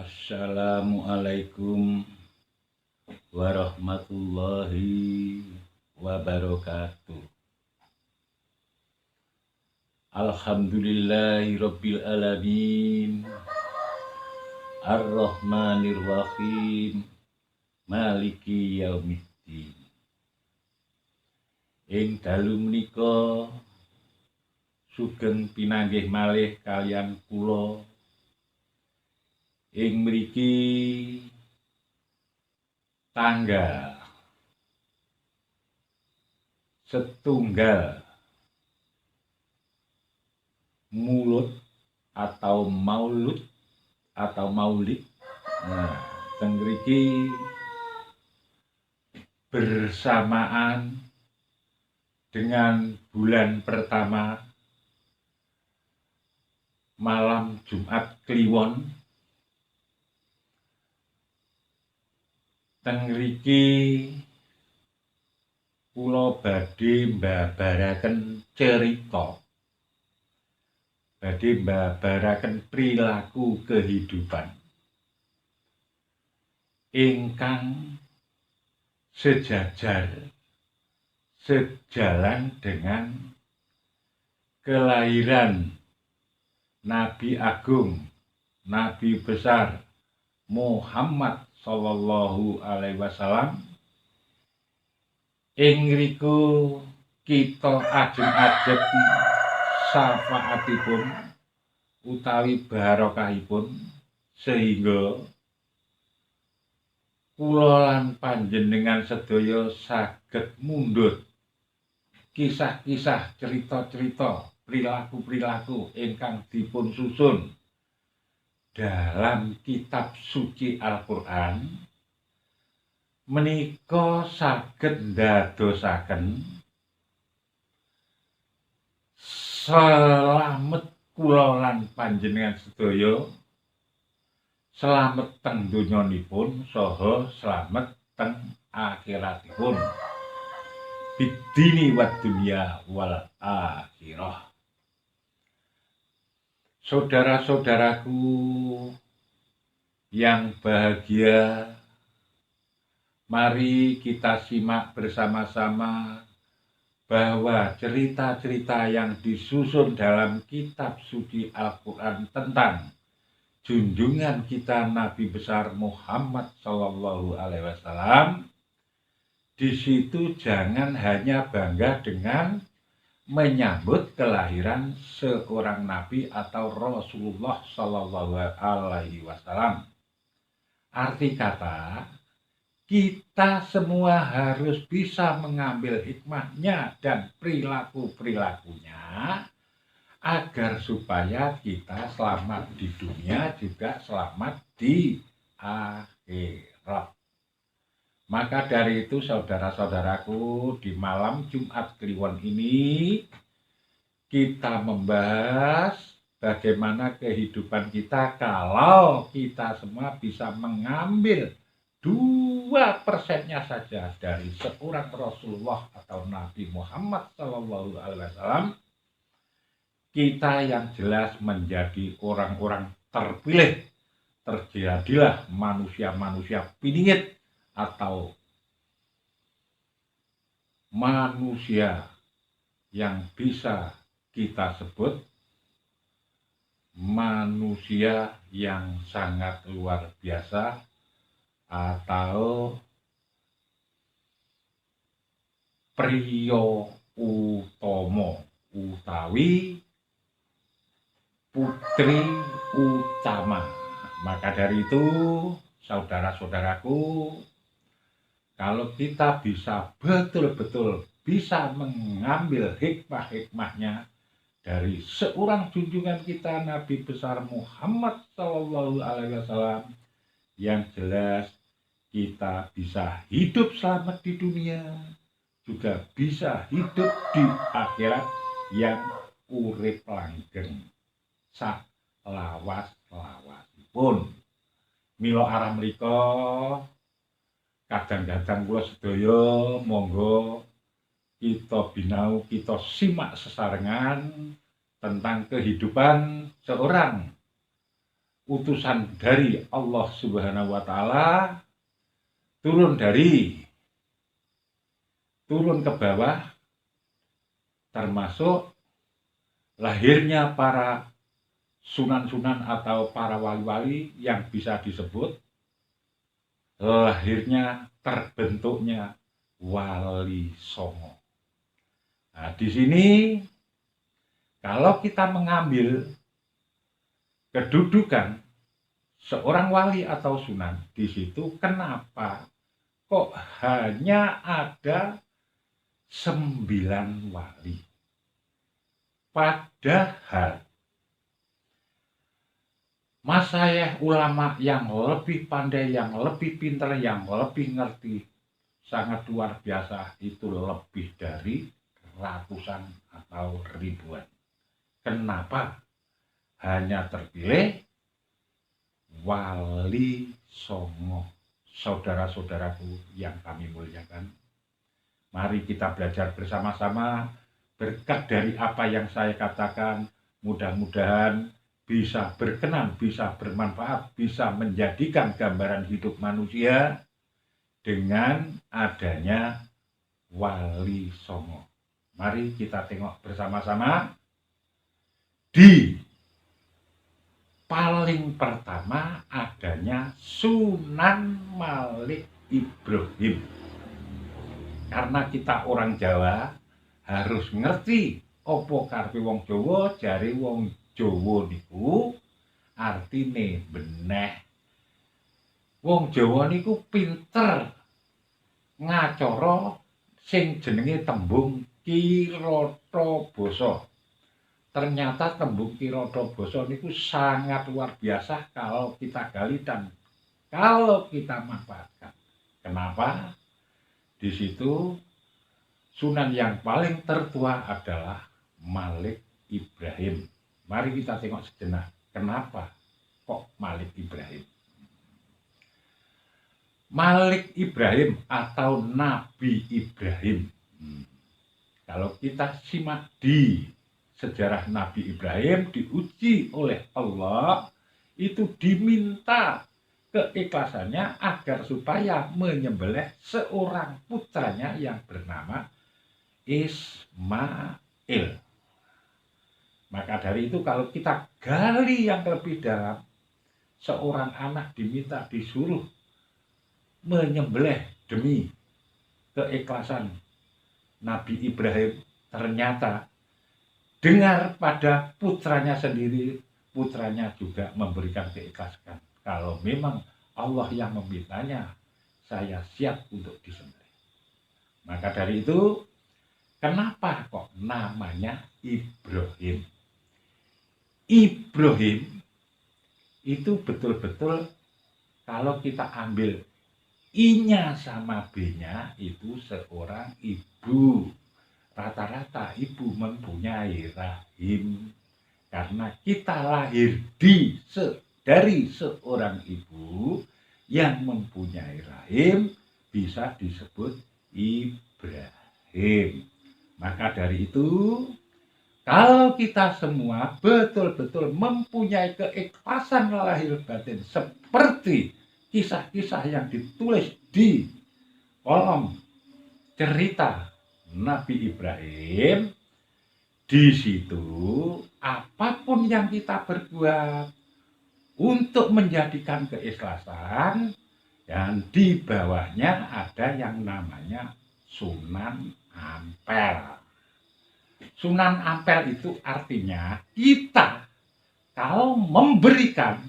Assalamualaikum warahmatullahi wabarakatuh. Alhamdulillahirabbil alamin. Ar-Rahmanir-Rahim. Maliki yaumiddin. Ing dalu menika sugeng pinanggih malih kaliyan kula ing mriki tanggal setunggal Mulud atau Maulud atau Maulid. Nah, teng mriki bersamaan dengan bulan pertama malam Jumat Kliwon. Teng mriki kula badhe mbabaraken cerita, badhe mbabaraken perilaku kehidupan ingkang sejalan dengan kelahiran Nabi Agung, Nabi besar Muhammad sallallahu alaihi wasallam. Ing riku kita ajeng-ajeng syafaatipun utawi barokahipun sehingga kula lan panjenengan sedaya saged mundhut kisah-kisah, cerita-cerita, perilaku-perilaku ingkang dipun susun dalam kitab suci Al-Qur'an menika saged ndadosaken slamet kula lan panjenengan sedaya, slamet teng donyanipun saha slamet teng akhiratipun. Bidini wad dunya wal akhirah. Saudara-saudaraku yang bahagia, mari kita simak bersama-sama bahwa cerita-cerita yang disusun dalam kitab suci Al-Qur'an tentang junjungan kita Nabi besar Muhammad sallallahu alaihi wasallam, di situ jangan hanya bangga dengan menyambut kelahiran seorang nabi atau Rasulullah sallallahu alaihi wasallam. Arti kata, kita semua harus bisa mengambil hikmahnya dan perilaku-perilakunya agar supaya kita selamat di dunia juga selamat di akhirat. Maka dari itu saudara-saudaraku, di malam Jumat Kliwon ini kita membahas bagaimana kehidupan kita kalau kita semua bisa mengambil 2%-nya saja dari seorang Rasulullah atau Nabi Muhammad sallallahu alaihi wasallam, kita yang jelas menjadi orang-orang terpilih, terjadilah manusia-manusia piningit atau manusia yang bisa kita sebut manusia yang sangat luar biasa atau priya utama utawi putri utama. Maka dari itu saudara-saudaraku, kalau kita bisa betul-betul bisa mengambil hikmah-hikmahnya dari seorang junjungan kita Nabi besar Muhammad sallallahu alaihi wasallam, yang jelas kita bisa hidup selamat di dunia, juga bisa hidup di akhirat yang urip langgeng sak lawas-lawasipun. Mila arah mrika kadang-kadang kula sedaya monggo kita binau, kita simak sesarengan tentang kehidupan seorang utusan dari Allah Subhanahu wa Ta'ala turun ke bawah, termasuk lahirnya para sunan-sunan atau para wali-wali yang bisa disebut lahirnya terbentuknya Wali Songo. Nah, di sini kalau kita mengambil kedudukan seorang wali atau sunan, di situ kenapa kok hanya ada 9 wali? Padahal masyayikh ulama yang lebih pandai, yang lebih pintar, yang lebih ngerti, sangat luar biasa, itu lebih dari ratusan atau ribuan. Kenapa hanya terpilih Wali Songo? Saudara-saudaraku yang kami muliakan, mari kita belajar bersama-sama. Berkat dari apa yang saya katakan, mudah-mudahan bisa berkenan, bisa bermanfaat, bisa menjadikan gambaran hidup manusia dengan adanya Wali Songo. Mari kita tengok bersama-sama. Di paling pertama adanya Sunan Malik Ibrahim. Karena kita orang Jawa harus ngerti opo karepe wong Jawa, jare wong Jawa niku artine beneh. Wong Jawa niku pinter ngacara sing jenenge tembung kirata basa. Ternyata tembung kirata basa niku sangat luar biasa kalau kita gali dan kalau kita manfaatkan. Kenapa? Di situ sunan yang paling tertua adalah Malik Ibrahim. Mari kita tengok sejenak. Kenapa kok Malik Ibrahim? Malik Ibrahim atau Nabi Ibrahim. Kalau kita simak di sejarah Nabi Ibrahim, diuji oleh Allah, itu diminta keikhlasannya agar supaya menyembelih seorang putranya yang bernama Ismail. Maka dari itu kalau kita gali yang lebih dalam, seorang anak diminta disuruh menyembelih demi keikhlasan Nabi Ibrahim, ternyata dengar pada putranya sendiri, putranya juga memberikan keikhlasan. Kalau memang Allah yang memintanya, saya siap untuk disembelih. Maka dari itu, kenapa kok namanya Ibrahim? Ibrahim itu betul-betul kalau kita ambil I-nya sama B-nya itu seorang ibu. Rata-rata ibu mempunyai rahim. Karena kita lahir dari seorang ibu yang mempunyai rahim, bisa disebut Ibrahim. Maka dari itu, kalau kita semua betul-betul mempunyai keikhlasan lahir batin seperti kisah-kisah yang ditulis di kolom cerita Nabi Ibrahim, di situ apapun yang kita berbuat untuk menjadikan keikhlasan, dan di bawahnya ada yang namanya Sunan Ampel. Sunan Ampel itu artinya kita kalau memberikan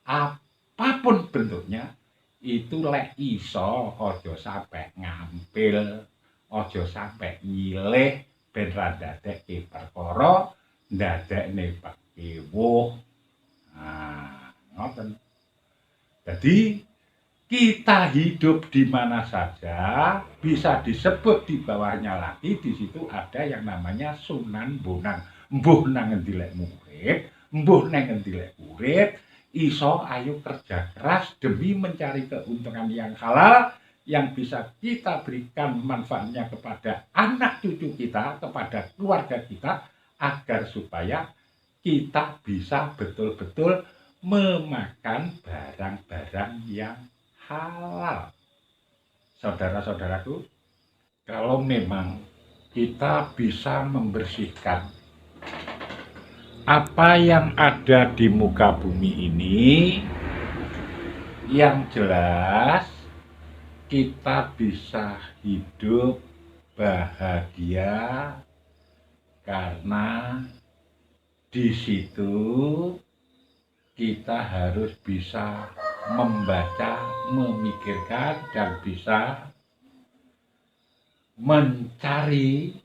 apapun bentuknya itu lek iso ojo sampai ngampil, ojo sampai nyileh ben ra ndadekke perkara, ndadekne pekiwuh. Nah, ngoten. Jadi kita hidup di mana saja bisa disebut di bawahnya lagi, di situ ada yang namanya Sunan Bonang. Mbuh nang endi lek urip, mbuh nang endi lek urip, iso ayo kerja keras demi mencari keuntungan yang halal yang bisa kita berikan manfaatnya kepada anak cucu kita, kepada keluarga kita, agar supaya kita bisa betul-betul memakan barang-barang yang halal. Saudara-saudaraku, kalau memang kita bisa membersihkan apa yang ada di muka bumi ini, yang jelas kita bisa hidup bahagia karena di situ kita harus bisa membaca, memikirkan, dan bisa mencari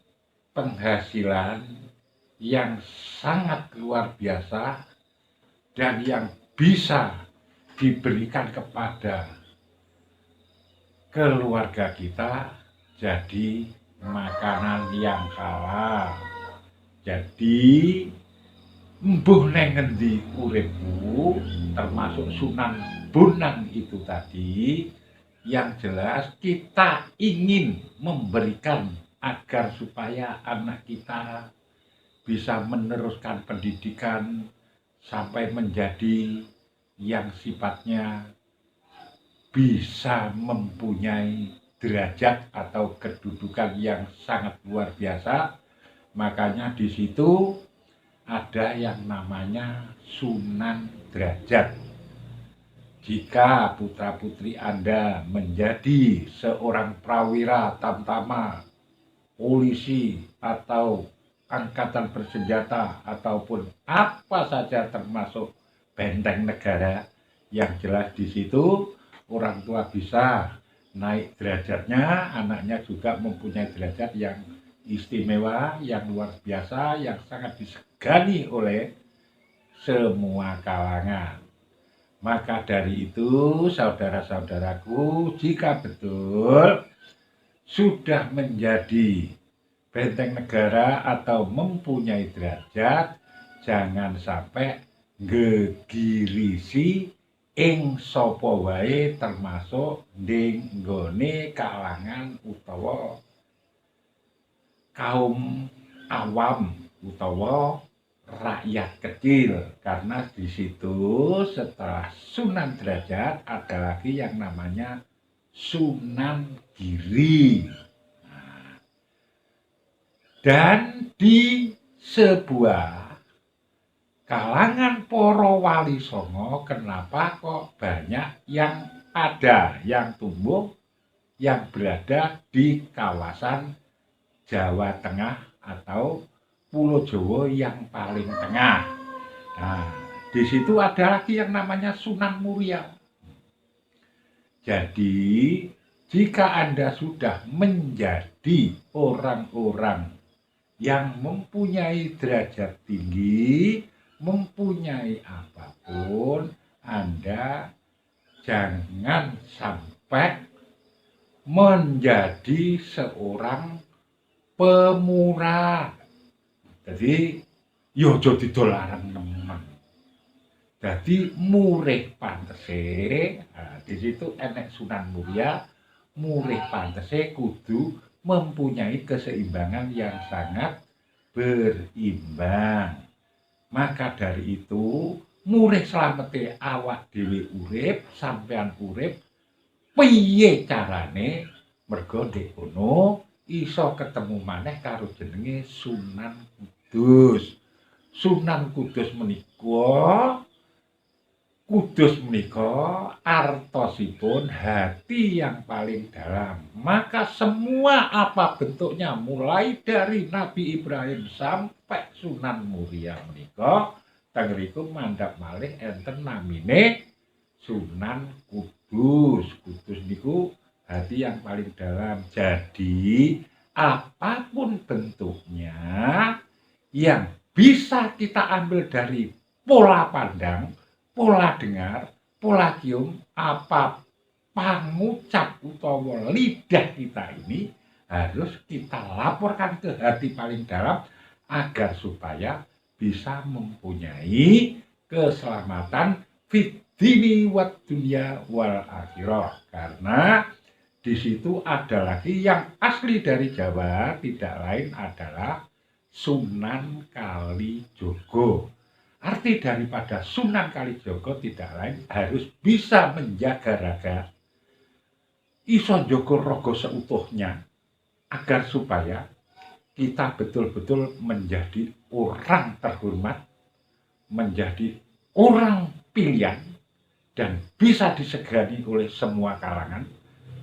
penghasilan yang sangat luar biasa dan yang bisa diberikan kepada keluarga kita jadi makanan yang halal. Jadi mbuh neng ngendi uripmu, termasuk Sunan Bonang itu tadi, yang jelas kita ingin memberikan agar supaya anak kita bisa meneruskan pendidikan sampai menjadi yang sifatnya bisa mempunyai derajat atau kedudukan yang sangat luar biasa. Makanya di situ ada yang namanya Sunan Derajat. Jika putra-putri Anda menjadi seorang prawira tamtama, polisi, atau angkatan bersenjata, ataupun apa saja termasuk benteng negara, yang jelas di situ orang tua bisa naik derajatnya, anaknya juga mempunyai derajat yang istimewa, yang luar biasa, yang sangat disegani oleh semua kalangan. Maka dari itu, saudara-saudaraku, jika betul sudah menjadi benteng negara atau mempunyai derajat, jangan sampai gegirisi ing sapa wae, termasuk ning nggone kalangan utawa kaum awam utawa rakyat kecil, karena di situ setelah Sunan Derajat ada lagi yang namanya Sunan Giri. Nah, dan di sebuah kalangan para wali songo, kenapa kok banyak yang ada, yang tumbuh, yang berada di kawasan Jawa Tengah atau Pulau Jawa yang paling tengah. Nah, di situ ada lagi yang namanya Sunan Muria. Jadi, jika Anda sudah menjadi orang-orang yang mempunyai derajat tinggi, mempunyai apapun, Anda jangan sampai menjadi seorang pemurah. Jadi yo aja didolaran nemen. Jadi murih pantese, nah, di situ enek Sunan Muria, murih pantese kudu mempunyai keseimbangan yang sangat berimbang. Maka dari itu, murih slamete awak dhewe urip, sampean urip, piye carane mergo ndek kono iso ketemu maneh karo jenenge Sunan Kudus. Sunan Kudus menika artosipun hati yang paling dalam. Maka semua apa bentuknya, mulai dari Nabi Ibrahim sampai Sunan Muria menika, teng riku mandhap malih enten namine Sunan Kudus. Kudus niku hati yang paling dalam. Jadi apapun bentuknya yang bisa kita ambil dari pola pandang, pola dengar, pola cium, apa pangucap utawa lidah kita ini harus kita laporkan ke hati paling dalam agar supaya bisa mempunyai keselamatan fit dini wat dunia wal akhirah. Karena di situ ada lagi yang asli dari Jawa, tidak lain adalah Sunan Kalijogo. Arti daripada Sunan Kalijaga tidak lain harus bisa menjaga raga, iso njaga raga seutuhnya, agar supaya kita betul-betul menjadi orang terhormat, menjadi orang pilihan, dan bisa disegani oleh semua kalangan.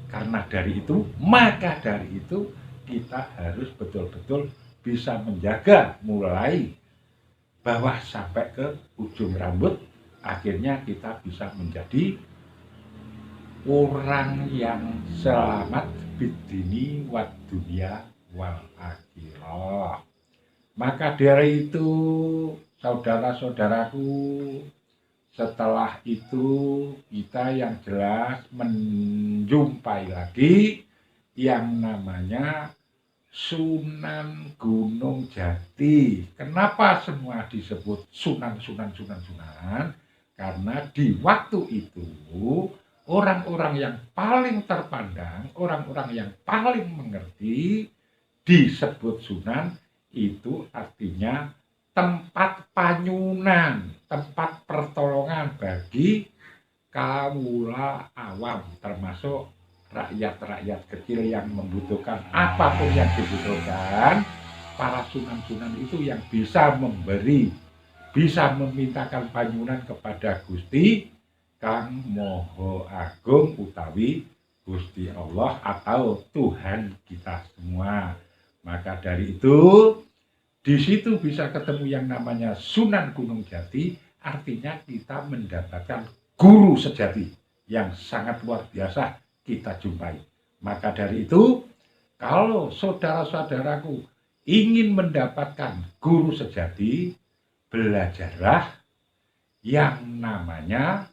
Karena dari itu, maka dari itu kita harus betul-betul bisa menjaga mulai bawah sampai ke ujung rambut. Akhirnya kita bisa menjadi orang yang selamat bidini wad dunia wal akhirah. Maka dari itu, saudara-saudaraku, setelah itu kita yang jelas menjumpai lagi yang namanya Sunan Gunung Jati. Kenapa semua disebut Sunan? Karena di waktu itu orang-orang yang paling terpandang, orang-orang yang paling mengerti disebut Sunan, itu artinya tempat panyunan, tempat pertolongan bagi kawula awam, termasuk rakyat-rakyat kecil yang membutuhkan apapun yang dibutuhkan. Para sunan-sunan itu yang bisa memberi, bisa memintakan panyunan kepada Gusti Kang Moho Agung utawi Gusti Allah atau Tuhan kita semua. Maka dari itu, di situ bisa ketemu yang namanya Sunan Gunung Jati, artinya kita mendapatkan guru sejati yang sangat luar biasa kita jumpai. Maka dari itu, kalau saudara-saudaraku ingin mendapatkan guru sejati, belajarlah yang namanya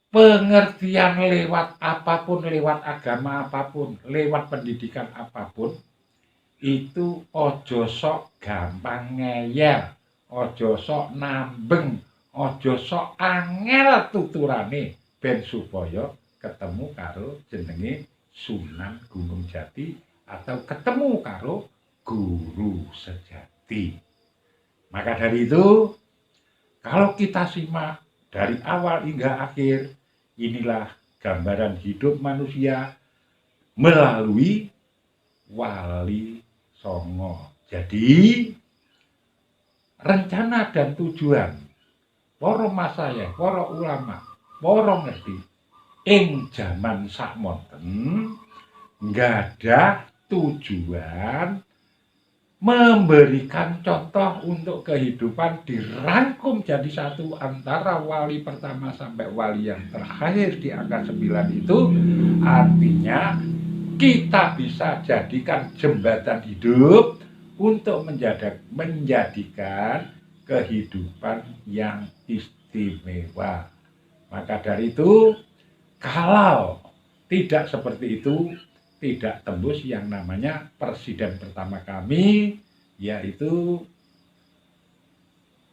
pengertian lewat apapun, lewat agama apapun, lewat pendidikan apapun, itu ojo sok gampang ngeyel, ojo sok nambeng, ojo sok angel tuturane, ben supaya ketemu karo jenenge Sunan Gunung Jati atau ketemu karo guru sejati. Maka dari itu, kalau kita simak dari awal hingga akhir, inilah gambaran hidup manusia melalui Wali Songo. Jadi rencana dan tujuan para masayekh, para ulama, para ngerti ing jaman sakmonten nggadah tujuan memberikan contoh untuk kehidupan dirangkum jadi satu antara wali pertama sampai wali yang terakhir di angka 9 itu. Artinya kita bisa jadikan jembatan hidup untuk menjadikan kehidupan yang istimewa. Maka dari itu, kalau tidak seperti itu, tidak tembus yang namanya presiden pertama kami, yaitu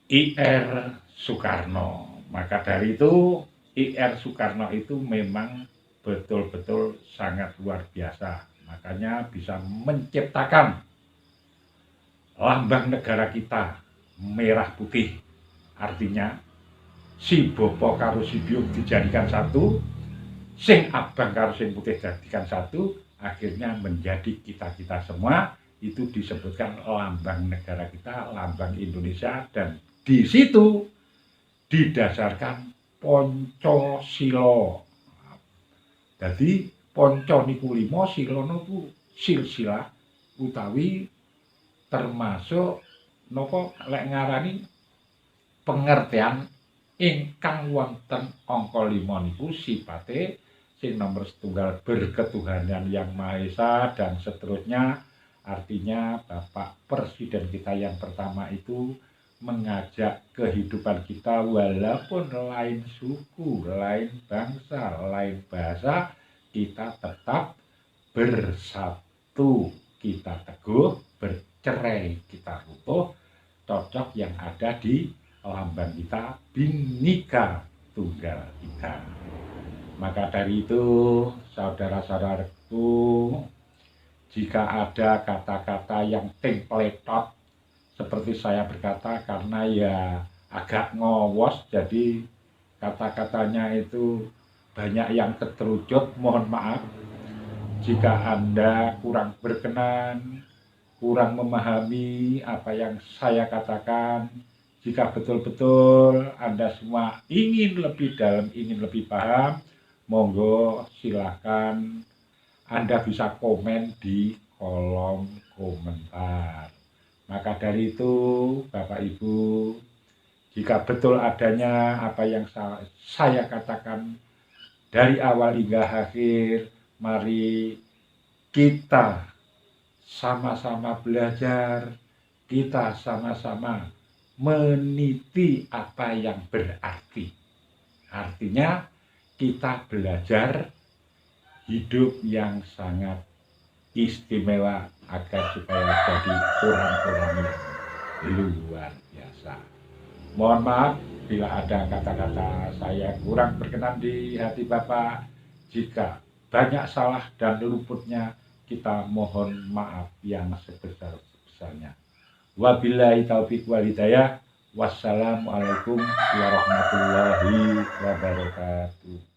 I.R. Soekarno. Maka dari itu, I.R. Soekarno itu memang betul-betul sangat luar biasa. Makanya bisa menciptakan lambang negara kita merah putih. Artinya si bopo karo si biuk dijadikan satu, sing abang karo sing putih dijadikan satu, akhirnya menjadi kita-kita semua. Itu disebutkan lambang negara kita, lambang Indonesia, dan di situ didasarkan Pancasila. Jadi ponco niku 5, sila niku silsilah utawi termasuk napa lek ngarani pengertian ingkang wonten angka 5 niku sipate sing nomor setunggal berketuhanan yang Maha Esa dan seterusnya. Artinya Bapak Presiden kita yang pertama itu mengajak kehidupan kita walaupun lain suku, lain bangsa, lain bahasa, kita tetap bersatu, kita teguh, bercerai kita utuh, cocok yang ada di lambang kita Bhinneka Tunggal Ika. Maka dari itu, saudara-saudaraku, jika ada kata-kata yang templetot seperti saya berkata karena ya agak ngowos, jadi kata-katanya itu banyak yang keterucut. Mohon maaf jika Anda kurang berkenan, kurang memahami apa yang saya katakan. Jika betul-betul Anda semua ingin lebih dalam, ingin lebih paham, monggo silakan Anda bisa komen di kolom komentar. Maka dari itu, Bapak Ibu, jika betul adanya apa yang saya katakan dari awal hingga akhir, mari kita sama-sama belajar, kita sama-sama meniti apa yang berarti. Artinya kita belajar hidup yang sangat istimewa agar supaya jadi orang-orang yang luar biasa. Mohon maaf bila ada kata-kata saya kurang berkenan di hati Bapak. Jika banyak salah dan luputnya, kita mohon maaf yang sebesar-besarnya. Wabillahi taufiq wal hidayah. Wassalamualaikum warahmatullahi wabarakatuh.